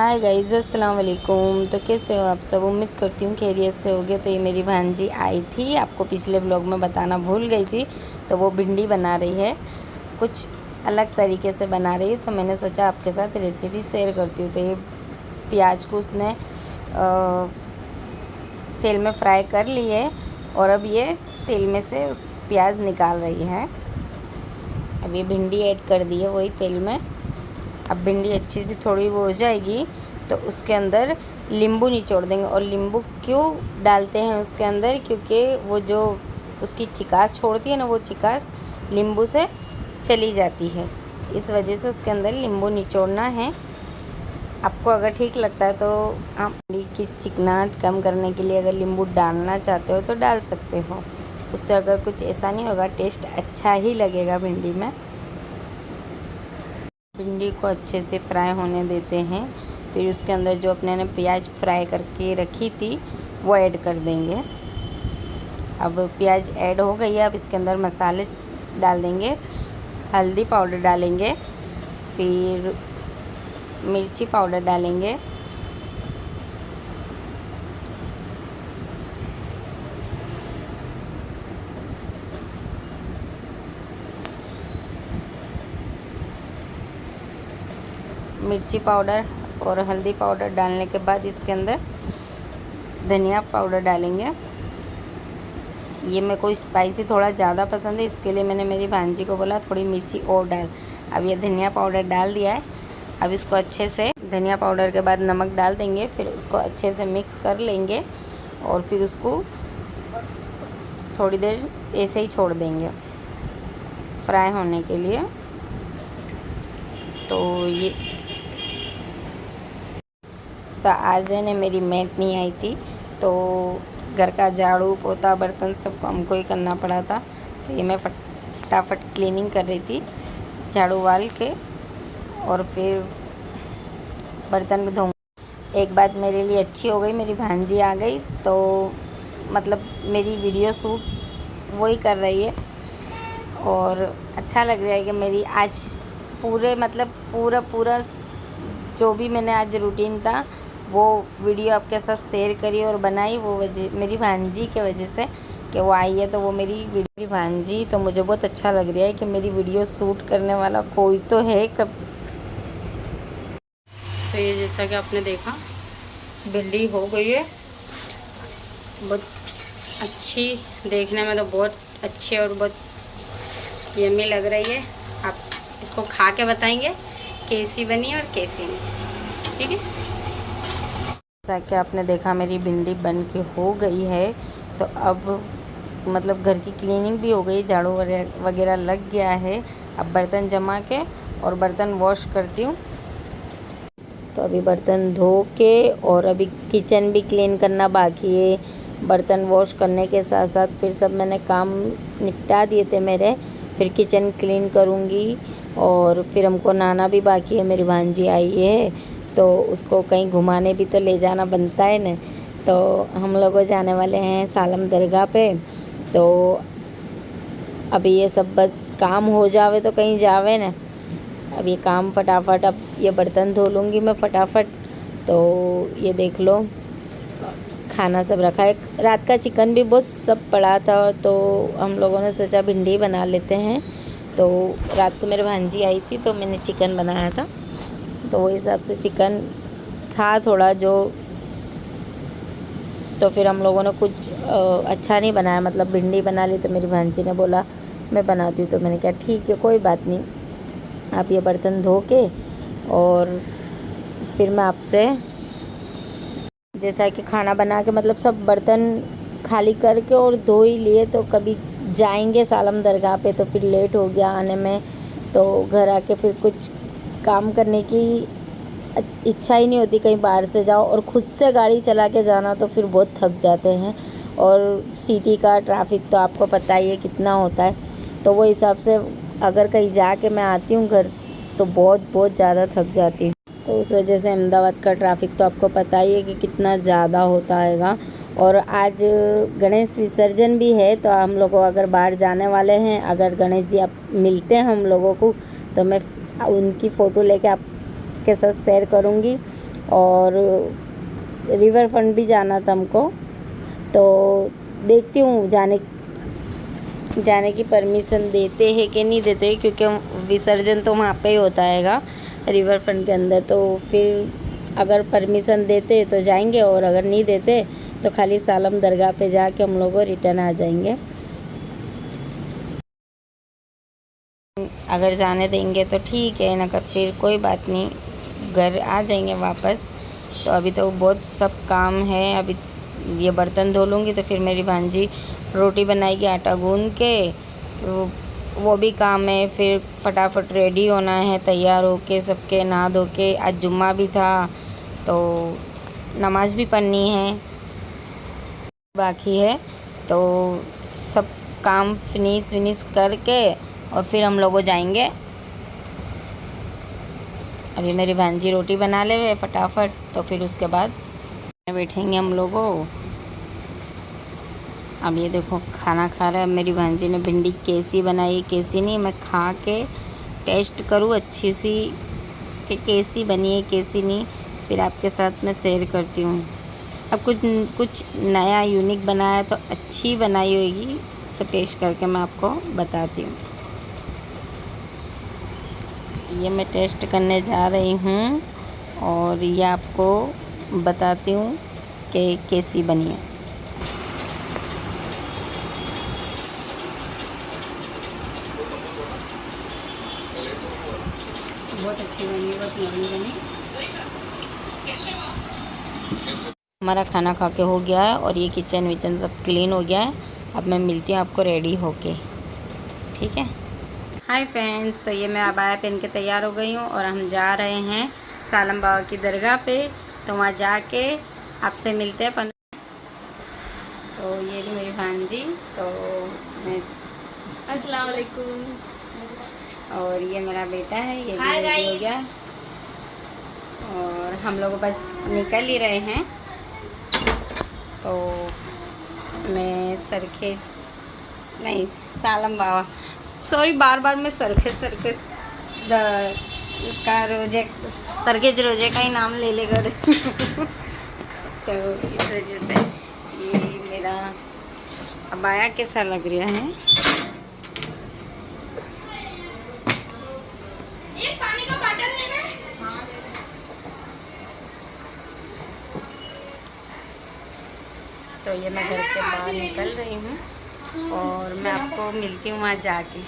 Hi guys, अस्सलाम वालेकुम। तो कैसे हो आप सब? उम्मीद करती हूँ खैरियत से होगे। तो ये मेरी भांजी आई थी, आपको पिछले ब्लॉग में बताना भूल गई थी। तो वो भिंडी बना रही है, कुछ अलग तरीके से बना रही है। तो मैंने सोचा आपके साथ रेसिपी शेयर करती हूँ। तो ये प्याज को उसने तेल में फ्राई कर ली है और अब ये तेल में से उस प्याज निकाल रही है। अब ये भिंडी ऐड कर दी है वही तेल में। अब भिंडी अच्छी सी थोड़ी वो हो जाएगी तो उसके अंदर नींबू निचोड़ देंगे। और नींबू क्यों डालते हैं उसके अंदर? क्योंकि वो जो उसकी चिकास छोड़ती है ना, वो चिकास नींबू से चली जाती है। इस वजह से उसके अंदर नींबू निचोड़ना है। आपको अगर ठीक लगता है तो आप भिंडी की चिकनाहट कम करने के लिए अगर नींबू डालना चाहते हो तो डाल सकते हो। उससे अगर कुछ ऐसा नहीं होगा, टेस्ट अच्छा ही लगेगा भिंडी में। भिंडी को अच्छे से फ्राई होने देते हैं। फिर उसके अंदर जो अपने ने प्याज फ्राई करके रखी थी वो ऐड कर देंगे। अब प्याज ऐड हो गई है। अब इसके अंदर मसाले डाल देंगे। हल्दी पाउडर डालेंगे, फिर मिर्ची पाउडर डालेंगे, मिर्ची पाउडर और हल्दी पाउडर डालने के बाद इसके अंदर धनिया पाउडर डालेंगे। ये मेरे को स्पाइसी थोड़ा ज़्यादा पसंद है, इसके लिए मैंने मेरी भांजी को बोला थोड़ी मिर्ची और डाल। अब ये धनिया पाउडर डाल दिया है। अब इसको अच्छे से, धनिया पाउडर के बाद नमक डाल देंगे। फिर उसको अच्छे से मिक्स कर लेंगे और फिर उसको थोड़ी देर ऐसे ही छोड़ देंगे फ्राई होने के लिए। तो आज है ना, मेरी मेट नहीं आई थी तो घर का झाड़ू पोता बर्तन सब हमको ही करना पड़ा था। तो ये मैं फटाफट क्लीनिंग कर रही थी झाड़ू वाल के, और फिर बर्तन भी धोऊंगी। एक बात मेरे लिए अच्छी हो गई, मेरी भांजी आ गई तो मतलब मेरी वीडियो शूट वही कर रही है। और अच्छा लग रहा है कि मेरी आज पूरा जो भी मैंने आज रूटीन था वो वीडियो आपके साथ शेयर करी और बनाई। वो वजह मेरी भांजी के वजह से कि वो आई है। तो वो मेरी भांजी, तो मुझे बहुत अच्छा लग रहा है कि मेरी वीडियो शूट करने वाला कोई तो है। तो ये जैसा कि आपने देखा, भिंडी हो गई है बहुत अच्छी, देखने में तो बहुत अच्छी और बहुत यम्मी लग रही है। आप इसको खा के बताएंगे कैसी बनी और कैसी नहीं, ठीक है? जैसा कि आपने देखा मेरी भिंडी बन के हो गई है। तो अब मतलब घर की क्लीनिंग भी हो गई, झाड़ू वगैरह लग गया है। अब बर्तन जमा के और बर्तन वॉश करती हूँ। तो अभी बर्तन धो के और अभी किचन भी क्लीन करना बाकी है। बर्तन वॉश करने के साथ साथ फिर सब मैंने काम निपटा दिए थे मेरे। फिर किचन क्लीन करूँगी और फिर हमको नहाना भी बाकी है। मेरी भांजी आई है तो उसको कहीं घुमाने भी तो ले जाना बनता है न। तो हम लोग जाने वाले हैं सालम दरगाह पे। तो अभी ये सब बस काम हो जावे तो कहीं जावे न। अब ये काम फटाफट, अब ये बर्तन धो लूँगी मैं फटाफट। तो ये देख लो, खाना सब रखा है। रात का चिकन भी बहुत सब पड़ा था तो हम लोगों ने सोचा भिंडी बना लेते हैं। तो रात को मेरी भांजी आई थी तो मैंने चिकन बनाया था। तो वो हिसाब से चिकन था थोड़ा जो, तो फिर हम लोगों ने कुछ अच्छा नहीं बनाया, मतलब भिंडी बना ली। तो मेरी भांजी ने बोला मैं बनाती हूँ, तो मैंने कहा ठीक है कोई बात नहीं। आप ये बर्तन धो के और फिर मैं आपसे, जैसा कि खाना बना के मतलब सब बर्तन खाली करके और धो ही लिए। तो कभी जाएंगे सालम दरगाह पे तो फिर लेट हो गया आने में। तो घर आके फिर कुछ काम करने की इच्छा ही नहीं होती, कहीं बाहर से जाओ और ख़ुद से गाड़ी चला के जाना तो फिर बहुत थक जाते हैं। और सिटी का ट्रैफिक तो आपको पता ही है कितना होता है। तो वो हिसाब से अगर कहीं जाके मैं आती हूँ घर तो बहुत ज़्यादा थक जाती हूँ। तो उस वजह से अहमदाबाद का ट्रैफिक तो आपको पता ही है कि कितना ज़्यादा होता हैगा। और आज गणेश विसर्जन भी है तो हम लोग अगर बाहर जाने वाले हैं, अगर गणेश जी आप मिलते हैं हम लोगों को तो मैं उनकी फ़ोटो लेके आपके साथ शेयर करूँगी। और रिवर फ्रंट भी जाना था हमको, तो देखती हूँ जाने की परमिशन देते हैं कि नहीं देते, क्योंकि विसर्जन तो वहाँ पे ही होता हैगा रिवर फ्रंट के अंदर। तो फिर अगर परमिशन देते तो जाएंगे, और अगर नहीं देते तो खाली सालम दरगाह पे जाके हम लोग रिटर्न आ जाएंगे। अगर जाने देंगे तो ठीक है, ना कर फिर कोई बात नहीं, घर आ जाएंगे वापस। तो अभी तो बहुत सब काम है, अभी ये बर्तन धो लूँगी तो फिर मेरी भांजी रोटी बनाएगी आटा गूंद के, तो वो भी काम है। फिर फटाफट रेडी होना है, तैयार होके सबके नहा धो के। आज जुम्मा भी था तो नमाज भी पढ़नी है बाकी है, तो सब काम फिनिश करके और फिर हम लोग जाएंगे। अभी मेरी भांजी रोटी बना ले हुए फटाफट, तो फिर उसके बाद बैठेंगे हम लोगों। अब ये देखो खाना खा रहा है मेरी भांजी ने, भिंडी कैसी बनाई, कैसी नहीं, मैं खा के टेस्ट करूँ अच्छी सी कि कैसी बनी है कैसी नहीं, फिर आपके साथ मैं शेयर करती हूँ। अब कुछ नया यूनिक बनाया तो अच्छी बनाई होगी, तो टेस्ट करके मैं आपको बताती हूँ। ये मैं टेस्ट करने जा रही हूँ और ये आपको बताती हूँ कि कैसी बनी है। बहुत अच्छी बनी, बहुत यम्मी बनी। हमारा खाना खा के हो गया है और ये किचन विचन सब क्लीन हो गया है। अब मैं मिलती हूँ आपको रेडी होके, ठीक है। हाय फ्रेंड्स, तो ये मैं अबाया पहन के तैयार हो गई हूँ और हम जा रहे हैं सालम बाबा की दरगाह पे। तो वहाँ जाके आपसे मिलते हैं। तो ये थी मेरी भांजी, तो मैं अस्सलाम वालेकुम। और ये मेरा बेटा है, ये भी रेडी हो गया और हम लोग बस निकल ही रहे हैं। तो मैं सालम बाबा, सॉरी बार बार मैं सरखेज इसका रोजे का ही नाम ले लेकर तो इस वजह से ये मेरा अबाया कैसा लग रहा है। एक पानी का बॉटल लेना। तो ये मैं घर के बाहर निकल रही हूँ और मैं आपको मिलती हूँ वहाँ जाके।